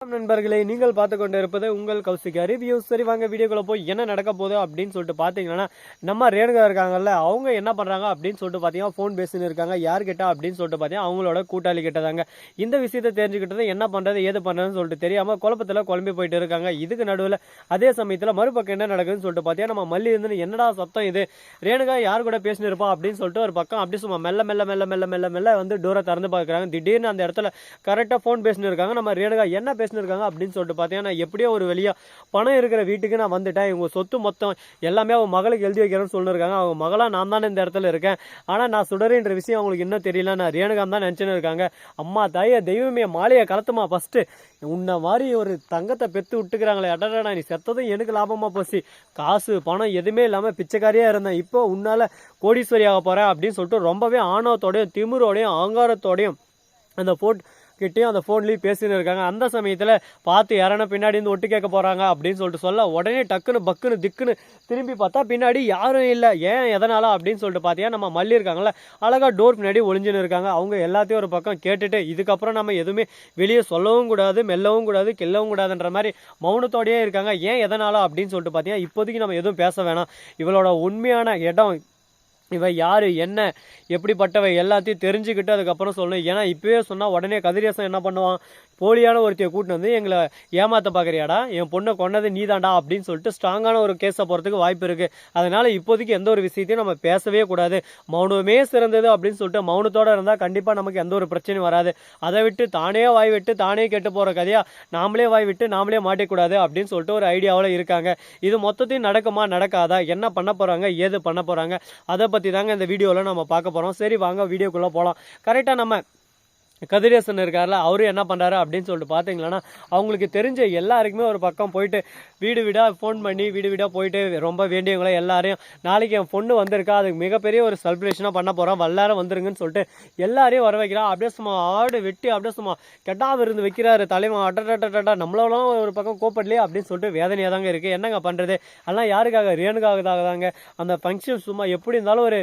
நண்பர்களே, நீங்கள் பார்த்து கொண்டு இருப்பது உங்கள் கௌசிகா ரிவ்யூ. சரி வாங்க வீடியோக்குள்ள போய் என்ன நடக்க போகுது அப்படின்னு சொல்லிட்டு பார்த்தீங்கன்னா, நம்ம ரேணுகா இருக்காங்கல்ல, அவங்க என்ன பண்ணுறாங்க அப்படின்னு சொல்லிட்டு பார்த்தீங்கன்னா ஃபோன் பேசின்னு இருக்காங்க. யார்கிட்ட அப்படின்னு சொல்லிட்டு பார்த்தீங்கன்னா அவங்களோட கூட்டாளி கிட்ட தாங்க. இந்த விஷயத்தை தெரிஞ்சுக்கிட்டது என்ன பண்ணுறது ஏது பண்ணுறதுன்னு சொல்லிட்டு தெரியாமல் குழப்பத்தில் குழம்பி போயிட்டு இருக்காங்க. இதுக்கு நடுவில் அதே சமயத்தில் மறுபக்கம் என்ன நடக்குதுன்னு சொல்லிட்டு பார்த்தீங்கன்னா, நம்ம மல்லி இருந்து என்னடா சத்தம் இது, ரேணுகா யார் கூட பேசினு இருப்பா அப்படின்னு சொல்லிட்டு ஒரு பக்கம் அப்படி சும்மா மெல்ல மெல்ல மெல்ல மெல்ல மெல்ல மெல்ல வந்து டோரை திறந்து பார்க்குறாங்க. திடீர்னு அந்த இடத்துல கரெக்டாக ஃபோன் பேசினு இருக்காங்க. நம்ம ரேணுகா என்ன இருக்காங்க அப்படின்னு சொல்லிட்டு பார்த்தீங்கன்னா, எப்படியோ ஒரு வெளியா பணம் இருக்கிற வீட்டுக்கு நான் வந்துட்டேன், இவங்க சொத்து மொத்தம் எல்லாமே அவங்க மகளுக்கு எழுதி வைக்கிறேன்னு சொல்லிருக்காங்க. அவங்க மகளா நான் தானே இந்த இடத்துல இருக்கேன், ஆனா நான் சுடறேன்ற விஷயம் அவங்களுக்கு இன்னும் தெரியல, நான் ரேணுகான் தான் நினைச்சுன்னு இருக்காங்க. அம்மா தாயே தெய்வமே மாலையை கலத்துமா ஃபர்ஸ்ட், உன்ன மாதிரி ஒரு தங்கத்தை பெத்து விட்டுக்கிறாங்களே, அடடா நீ செத்ததும் எனக்கு லாபமா போச்சு, காசு பணம் எதுவுமே இல்லாம பிச்சைக்காரியா இருந்தேன், இப்போ உன்னால கோடீஸ்வரியாக போறேன் அப்படின்னு சொல்லிட்டு ரொம்பவே ஆணவத்தோடையும் திமிரோடையும் அகங்காரத்தோடையும் அந்த போட் கிட்டேயும் அந்த ஃபோன்லேயும் பேசின்னு இருக்காங்க. அந்த சமயத்தில் பார்த்து யாரான பின்னாடி இருந்து ஒட்டு கேட்க போகிறாங்க அப்படின்னு சொல்லிட்டு சொல்ல உடனே டக்குன்னு பக்குன்னு திக்குன்னு திரும்பி பார்த்தா பின்னாடி யாரும் இல்லை. ஏன் எதனால அப்படின்னு சொல்லிட்டு பார்த்தீங்கன்னா, நம்ம மல்லி இருக்காங்களே அழகாக டோர் பின்னாடி ஒளிஞ்சுன்னு இருக்காங்க. அவங்க எல்லாத்தையும் ஒரு பக்கம் கேட்டுட்டு இதுக்கப்புறம் நம்ம எதுவுமே வெளியே சொல்லவும் கூடாது, மெல்லவும் கூடாது, கில்லவும் கூடாதுன்ற மாதிரி மௌனத்தோடையே இருக்காங்க. ஏன் எதனால அப்படின்னு சொல்லிட்டு பார்த்தீங்கன்னா, இப்போதைக்கு நம்ம எதுவும் பேச வேணாம், இவளோட உண்மையான இடம், இவ யாரு என்ன எப்படிப்பட்டவை எல்லாத்தையும் தெரிஞ்சுக்கிட்டு அதுக்கப்புறம் சொல்லணும். ஏன்னா இப்பவே சொன்னால் உடனே கதிரேசன் என்ன பண்ணுவான், போலியான ஒருத்தையை கூட்டின்னு வந்து எங்களை ஏமாற்ற பார்க்குறியாடா, என் பொண்ணை கொண்டது நீதாண்டா அப்படின்னு சொல்லிட்டு ஸ்ட்ராங்கான ஒரு கேஸை போகிறதுக்கு வாய்ப்பு இருக்குது. அதனால் இப்போதைக்கு எந்த ஒரு விஷயத்தையும் நம்ம பேசவே கூடாது, மௌனமே சிறந்தது அப்படின்னு சொல்லிட்டு மௌனத்தோடு இருந்தால் கண்டிப்பாக நமக்கு எந்த ஒரு பிரச்சனையும் வராது. அதை விட்டு தானே வாய் விட்டு தானே கெட்டு போகிற கதையாக நாமளே வாய் விட்டு நாமளே மாட்டிக்கூடாது அப்படின்னு சொல்லிட்டு ஒரு ஐடியாவில் இருக்காங்க. இது மொத்தத்தையும் நடக்குமா நடக்காதா, என்ன பண்ண போகிறாங்க ஏது பண்ண போகிறாங்க, அதை பற்றி தாங்க இந்த வீடியோவில் நம்ம பார்க்க போகிறோம். சரி வாங்க வீடியோக்குள்ளே போகலாம். கரெக்டாக நம்ம கதிரேசன் இருக்கார்ல, அவரு என்ன பண்ணுறாரு அப்படின்னு சொல்லிட்டு பார்த்தீங்கன்னா, அவங்களுக்கு தெரிஞ்ச எல்லாருக்குமே ஒரு பக்கம் போயிட்டு வீடு வீடாக ஃபோன் பண்ணி வீடு வீடாக போயிட்டு ரொம்ப வேண்டியவங்கள எல்லாரையும் நாளைக்கு என் பொண்ணு வந்திருக்கா, அதுக்கு மிகப்பெரிய ஒரு செலிப்ரேஷனாக பண்ண போகிறோம், எல்லாரும் வந்துருங்கன்னு சொல்லிட்டு எல்லாரையும் வர வைக்கிறான். அப்படியே சும்மா ஆடு வெட்டி அப்படியே சும்மா கெட்டா விருந்து வைக்கிறாரு தலைவன். அட்டா நம்மளாலும் ஒரு பக்கம் கோப்படலையே அப்படின்னு சொல்லிட்டு வேதனையாக தாங்க இருக்குது. என்னங்க பண்ணுறது, அதெல்லாம் யாருக்காக, ரேணுகாக தாங்க. அந்த ஃபங்க்ஷன் சும்மா எப்படி இருந்தாலும் ஒரு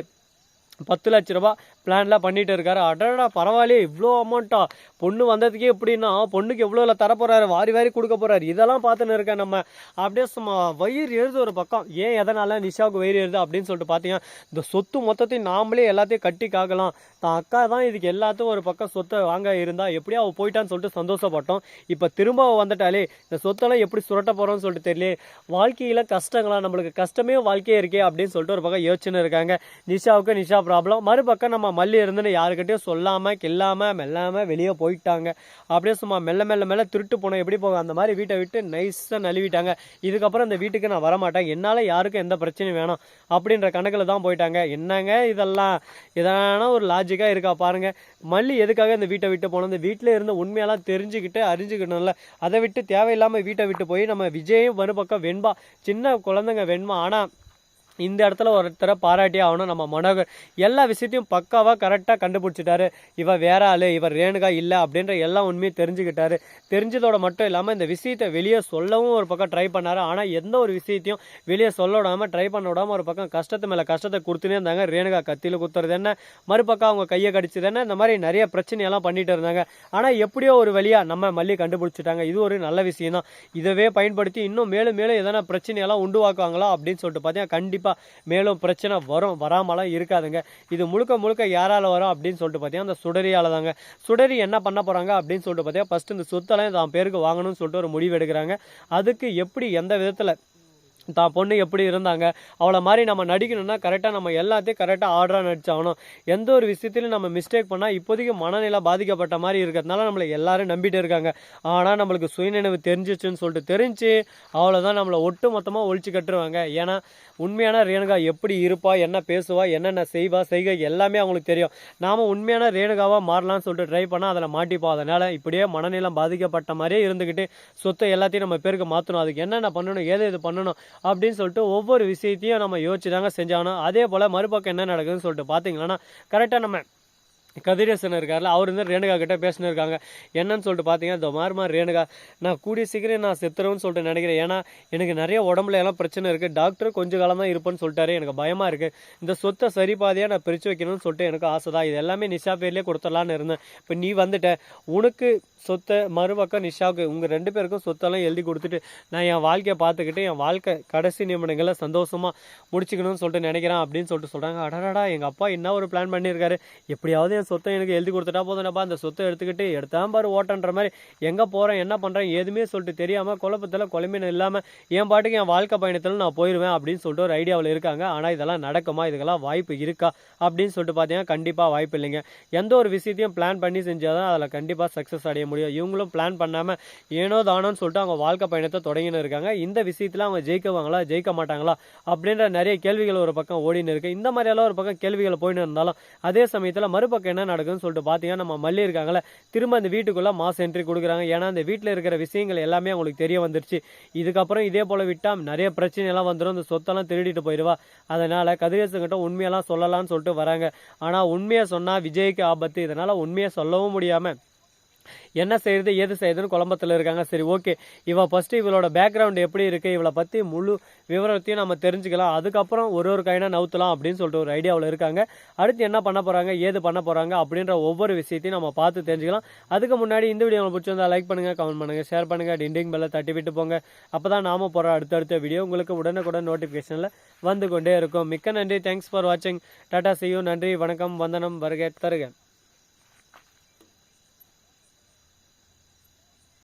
10 லட்ச ரூபா பிளான்லாம் பண்ணிட்டு இருக்காரு. அடடா பரவாயில்லையே இவ்வளோ அமௌண்ட்டா, பொண்ணு வந்ததுக்கே எப்படின்னா பொண்ணுக்கு எவ்வளோ தரப்போறாரு, வாரி வாரி கொடுக்க போறாரு, இதெல்லாம் பார்த்துன்னு இருக்கேன் நம்ம. அப்படியே சும்மா வயிறு எழுது ஒரு பக்கம். ஏன் எதனால நிஷாவுக்கு வயிறு எழுது அப்படின்னு சொல்லிட்டு பார்த்தீங்கன்னா, இந்த சொத்து மொத்தத்தையும் நாமளே எல்லாத்தையும் கட்டி காக்கலாம், தான் அக்கா தான் இதுக்கு எல்லாத்தையும் ஒரு பக்கம் சொத்தை வாங்க இருந்தா எப்படியா அவள் போயிட்டான்னு சொல்லிட்டு சந்தோஷப்பட்டோம். இப்போ திரும்ப வந்துட்டாலே இந்த சொத்தெல்லாம் எப்படி சுரட்ட போறோம்னு சொல்லிட்டு தெரியல. வாழ்க்கையில கஷ்டங்களா, நம்மளுக்கு கஷ்டமே வாழ்க்கையே இருக்கே அப்படின்னு சொல்லிட்டு ஒரு பக்கம் யோசிச்சுன்னு இருக்காங்க. நிஷாவுக்கு நிஷா ப்ராப்ளம், மறுபக்கம் நம்ம மல்லி இருந்துன்னு யாருக்கிட்டையும் சொல்லாமல் கில்லாமல் மெல்லாமல் வெளியே போயிட்டாங்க. அப்படியே சும்மா மெல்ல மெல்ல மெல்ல திருட்டு போனோம் எப்படி போகும் அந்த மாதிரி வீட்டை விட்டு நைஸாக நழுவிட்டாங்க. இதுக்கப்புறம் இந்த வீட்டுக்கு நான் வரமாட்டேன், என்னால் யாருக்கும் எந்த பிரச்சனையும் வேணும் அப்படின்ற கணக்கில் தான் போயிட்டாங்க. என்னங்க இதெல்லாம் இதான ஒரு லாஜிக்காக இருக்கா பாருங்க. மல்லி எதுக்காக இந்த வீட்டை விட்டு போனோம், இந்த வீட்டில் இருந்து உண்மையெல்லாம் தெரிஞ்சுக்கிட்டு அறிஞ்சுக்கணும்ல, அதை விட்டு தேவையில்லாமல் வீட்டை விட்டு போய் நம்ம விஜயும் மறுபக்கம் வெண்பா, சின்ன குழந்தைங்க வெண்பா. ஆனால் இந்த இடத்துல ஒருத்தரை பாராட்டியே ஆகணும். நம்ம மனோகர் எல்லா விஷயத்தையும் பக்காவாக கரெக்டாக கண்டுபிடிச்சிட்டாரு. இவ வேற ஆளு, இவர் ரேணுகா இல்லை அப்படின்ற எல்லா உண்மையும் தெரிஞ்சுக்கிட்டாரு. தெரிஞ்சதோட மட்டும் இல்லாமல் இந்த விஷயத்தை வெளியே சொல்லவும் ஒரு பக்கம் ட்ரை பண்ணாரு. ஆனால் எந்த ஒரு விஷயத்தையும் வெளியே சொல்ல விடாமல் ட்ரை பண்ண விடாமல் ஒரு பக்கம் கஷ்டத்து மேலே கஷ்டத்தை கொடுத்துனே இருந்தாங்க. ரேணுகா கத்தியில் குத்துறது என்ன, மறுபக்கம் அவங்க கையை கடிச்சது என்ன, இந்த மாதிரி நிறைய பிரச்சனையெல்லாம் பண்ணிட்டு இருந்தாங்க. ஆனால் எப்படியோ ஒரு வழியாக நம்ம மல்லி கண்டுபிடிச்சிட்டாங்க. இது ஒரு நல்ல விஷயம் தான். இதவே பயன்படுத்தி இன்னும் மேலும் மேலும் எதனா பிரச்சனையெல்லாம் உண்டுவாக்குவாங்களா அப்படின்னு சொல்லிட்டு பார்த்தீங்கன்னா கண்டிப்பாக மேலும் பிரச்சனை வரும், வராமலாம் இருக்காதுங்க. இது முழுக்க முழுக்க யாரால வரும் அப்படின்னு சொல்லிட்டு பார்த்தீங்கன்னா அந்த சுடரியால தாங்க. சுடரி என்ன பண்ண போறாங்க அப்படின்னு சொல்லிட்டு பார்த்தீங்கன்னா, ஃபர்ஸ்ட் இந்த சொத்தெல்லாம் தான் பேருக்கு வாங்கணும்னு சொல்லிட்டு ஒரு முடிவு எடுக்கிறாங்க. அதுக்கு எப்படி எந்த விதத்தில் தான் பொண்ணு எப்படி இருந்தாங்க அவளை மாதிரி நம்ம நடிக்கணும்னா கரெக்டாக நம்ம எல்லாத்தையும் கரெக்டாக ஆர்டராக நடிச்சாகணும். எந்த ஒரு விஷயத்திலும் நம்ம மிஸ்டேக் பண்ணால் இப்போதைக்கு மனநிலை பாதிக்கப்பட்ட மாதிரி இருக்கிறதுனால நம்மளை எல்லாரும் நம்பிட்டு இருக்காங்க. ஆனால் நம்மளுக்கு சுயநினைவு தெரிஞ்சிச்சுன்னு சொல்லிட்டு தெரிஞ்சு அவ்வளோதான், நம்மளை ஒட்டு மொத்தமாக ஒழிச்சு கட்டுருவாங்க. ஏன்னா உண்மையான ரேணுகா எப்படி இருப்பா, என்ன பேசுவா, என்னென்ன செய்வா செய்கை எல்லாமே அவங்களுக்கு தெரியும். நாம் உண்மையான ரேணுகாவாக மாறலாம்னு சொல்லிட்டு ட்ரை பண்ணால் அதில் மாட்டிப்போம். அதனால் இப்படியே மனநிலம் பாதிக்கப்பட்ட மாதிரியே இருந்துக்கிட்டு சொத்தை எல்லாத்தையும் நம்ம பேருக்கு மாற்றணும். அதுக்கு என்னென்ன பண்ணணும், ஏது இது பண்ணணும் அப்படின்னு சொல்லிட்டு ஒவ்வொரு விஷயத்தையும் நம்ம யோசிச்சு தாங்க செஞ்சாகணும். அதே போல் மறுபக்கம் என்ன நடக்குதுன்னு சொல்லிட்டு பார்த்தீங்கன்னா, கரெக்டாக நம்ம கதிரேசன் இருக்கார்ல, அவர் வந்து ரேணுகா கிட்ட பேசினிருக்காங்க. என்னன்னு சொல்லிட்டு பார்த்தீங்கன்னா, இந்த மாறுமா ரேணுகா, நான் கூடிய சீக்கிரம் நான் செத்துருவேன்னு சொல்லிட்டு நினைக்கிறேன். ஏன்னா எனக்கு நிறைய உடம்புல எல்லாம் பிரச்சனை இருக்குது. டாக்டர் கொஞ்ச காலம் தான் இருப்பேன்னு சொல்லிட்டாரு. எனக்கு பயமாக இருக்குது. இந்த சொத்தை சரி பாதியாக நான் பிரித்து வைக்கணும்னு சொல்லிட்டு எனக்கு ஆசை தான். இது எல்லாமே நிஷா பேர்லேயே கொடுத்துடலான்னு இருந்தேன். இப்போ நீ வந்துட்ட, உனக்கு சொத்தை மறுபக்கம் நிஷாவுக்கு, உங்கள் 2 பேருக்கும் சொத்தெல்லாம் எழுதி கொடுத்துட்டு நான் என் வாழ்க்கையை பார்த்துக்கிட்டு என் வாழ்க்கை கடைசி நிமிடங்களை சந்தோஷமாக முடிச்சுக்கணும்னு சொல்லிட்டு நினைக்கிறேன் அப்படின்னு சொல்லிட்டு சொல்கிறாங்க. அடடா, எங்கள் அப்பா என்ன ஒரு பிளான் பண்ணியிருக்காரு. எப்படியாவது என் சொத்தை எனக்கு எழுதி கொடுத்துட்டா போதும்ப்பா, அந்த சொத்தை எடுத்துக்கிட்டு எடுத்தான் பாரு ஓட்டன்ற மாதிரி எங்கே போகிறேன் என்ன பண்ணுறேன் எதுவுமே சொல்லிட்டு தெரியாமல் குழப்பத்தில் குழம்பின இல்லாமல் என் பாட்டுக்கு என் வாழ்க்கை பயணத்தில் நான் போயிடுவேன் அப்படின்னு சொல்லிட்டு ஒரு ஐடியாவில் இருக்காங்க. ஆனால் இதெல்லாம் நடக்குமா, இதுக்கெல்லாம் வாய்ப்பு இருக்கா அப்படின்னு சொல்லிட்டு பார்த்தீங்கன்னா கண்டிப்பாக வாய்ப்பு இல்லைங்க. எந்த ஒரு விஷயத்தையும் பிளான் பண்ணி செஞ்சால் தான் அதில் கண்டிப்பாக சக்ஸஸ் அடைய முடியும். இவங்களும் பிளான் பண்ணாமல் ஏனோ தானோன்னு சொல்லிட்டு அவங்க வாழ்க்கை பயணத்தை தொடங்கின்னு இருக்காங்க. இந்த விஷயத்தில் அவங்க ஜெயிக்குவாங்களா ஜெயிக்க மாட்டாங்களா அப்படின்ற நிறைய கேள்விகள் ஒரு பக்கம் ஓடின்னு இருக்கு. இந்த மாதிரியெல்லாம் ஒரு பக்கம் கேள்விகள் போயின்னு இருந்தாலும் அதே சமயத்தில் மறுபக்கம் என்ன நடக்குதுன்னு சொல்லிட்டு பார்த்தீங்கன்னா, நம்ம மல்லி இருக்காங்களே, திரும்ப அந்த வீட்டுக்குள்ளே மாஸ் என்ட்ரி கொடுக்குறாங்க. ஏன்னா அந்த வீட்டில் இருக்கிற விஷயங்கள் எல்லாமே அவங்களுக்கு தெரிய வந்துருச்சு. இதுக்கப்புறம் இதே போல் விட்டால் நிறைய பிரச்சனை எல்லாம் வந்துடும், இந்த சொத்தெல்லாம் திருடிட்டு போயிடுவா. அதனால் கதிரேசன்கிட்ட உண்மையெல்லாம் சொல்லலாம்னு சொல்லிட்டு வராங்க. ஆனால் உண்மையை சொன்னால் விஜய்க்கு ஆபத்து. இதனால் உண்மையை சொல்லவும் முடியாமல் என்ன செய்யறது ஏது செய்யுதுன்னு குழம்பத்தில் இருக்காங்க. சரி, ஓகே, ஃபஸ்ட்டு இவளோட பேக்ரவுண்ட் எப்படி இருக்குது, இவளை பற்றி முழு விவரத்தையும் நம்ம தெரிஞ்சுக்கலாம். அதுக்கப்புறம் ஒரு கைனா நவுத்தலாம் அப்படின்னு சொல்லிட்டு ஒரு ஐடியாவில் இருக்காங்க. அடுத்து என்ன பண்ண போகிறாங்க, ஏது பண்ண போகிறாங்க அப்படின்ற ஒவ்வொரு விஷயத்தையும் நம்ம பார்த்து தெரிஞ்சுக்கலாம். அதுக்கு முன்னாடி இந்த வீடியோ உங்களுக்கு பிடிச்சிருந்தா லைக் பண்ணுங்கள், கமெண்ட் பண்ணுங்கள், ஷேர் பண்ணுங்கள், டிண்டிங் பெல்லை தட்டி விட்டு போங்க. அப்போ தான் நாம போகிற அடுத்தடுத்த வீடியோ உங்களுக்கு உடனுக்குடன் நோட்டிஃபிகேஷனில் வந்து கொண்டே இருக்கும். மிக்க நன்றி. தேங்க்ஸ் ஃபார் வாட்சிங். Tata, see you. நன்றி, வணக்கம், வந்தனம், வருக தருக.